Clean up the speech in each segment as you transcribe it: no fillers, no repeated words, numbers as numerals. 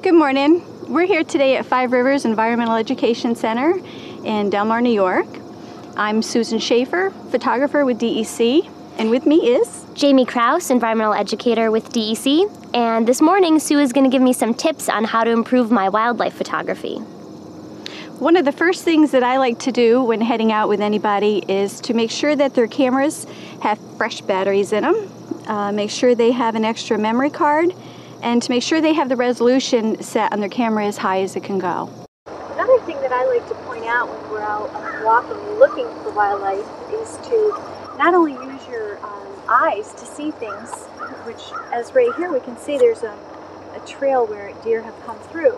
Good morning. We're here today at Five Rivers Environmental Education Center in Del Mar, New York. I'm Susan Schaefer, photographer with DEC, and with me is Jamie Kraus, environmental educator with DEC, and this morning Sue is going to give me some tips on how to improve my wildlife photography. One of the first things that I like to do when heading out with anybody is to make sure that their cameras have fresh batteries in them, make sure they have an extra memory card, and to make sure they have the resolution set on their camera as high as it can go. Another thing that I like to point out when we're out walking and looking for wildlife is to not only use your eyes to see things, which as right here we can see there's a trail where deer have come through,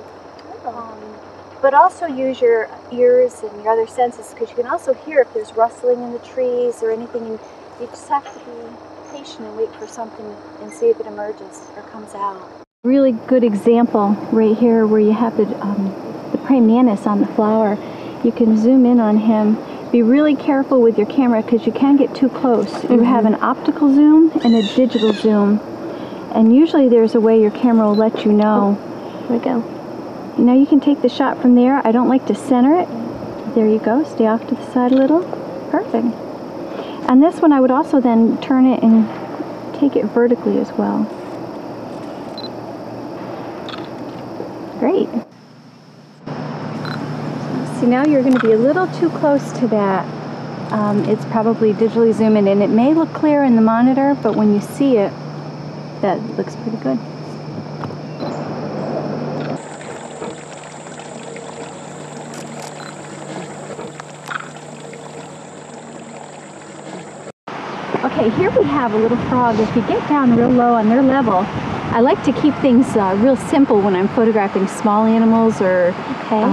but also use your ears and your other senses, because you can also hear if there's rustling in the trees or anything, and you just have to be patient and wait for something and see if it emerges or comes out. Really good example right here where you have the praying mantis on the flower. You can zoom in on him. Be really careful with your camera because you can get too close. You have an optical zoom and a digital zoom, and usually there's a way your camera will let you know. Here we go. Now you can take the shot from there. I don't like to center it. There you go. Stay off to the side a little. Perfect. And this one I would also then turn it and take it vertically as well. Great. See, now you're going to be a little too close to that. It's probably digitally zooming in. It may look clear in the monitor, but when you see it, that looks pretty good. Okay, here we have a little frog. If you get down real low on their level, I like to keep things real simple when I'm photographing small animals or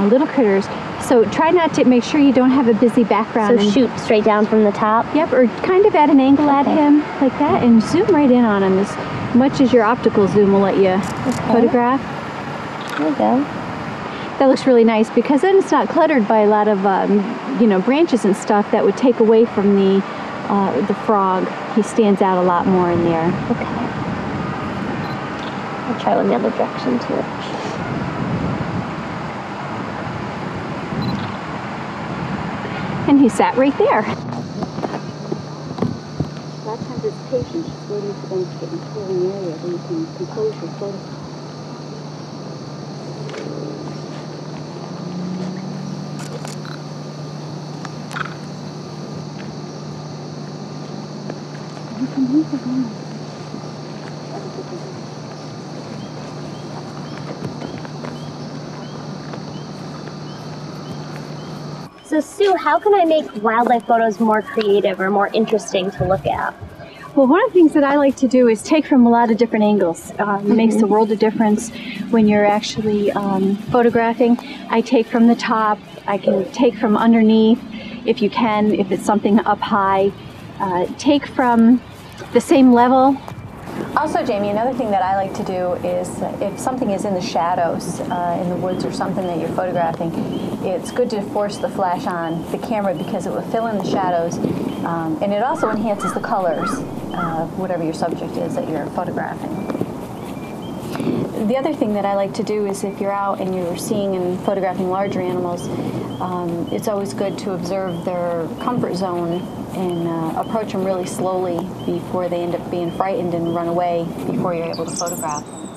little critters. So try not to, make sure you don't have a busy background. So shoot straight down from the top? Yep, or kind of at an angle at him, like that, and zoom right in on him as much as your optical zoom will let you photograph. There we go. That looks really nice because then it's not cluttered by a lot of branches and stuff that would take away from the frog. He stands out a lot more in there. Okay. I'll try one the other direction too. And he sat right there. A lot of times it's patience, just waiting for them to get into an area where you can compose your photograph. So Sue, how can I make wildlife photos more creative or more interesting to look at? Well, one of the things that I like to do is take from a lot of different angles. It makes a world of difference when you're actually photographing. I take from the top, I can take from underneath if you can, if it's something up high. Take from the same level. Also, Jamie, another thing that I like to do is if something is in the shadows in the woods or something that you're photographing, it's good to force the flash on the camera because it will fill in the shadows, and it also enhances the colors of whatever your subject is that you're photographing. The other thing that I like to do is if you're out and you're seeing and photographing larger animals, it's always good to observe their comfort zone and approach them really slowly before they end up being frightened and run away before you're able to photograph them.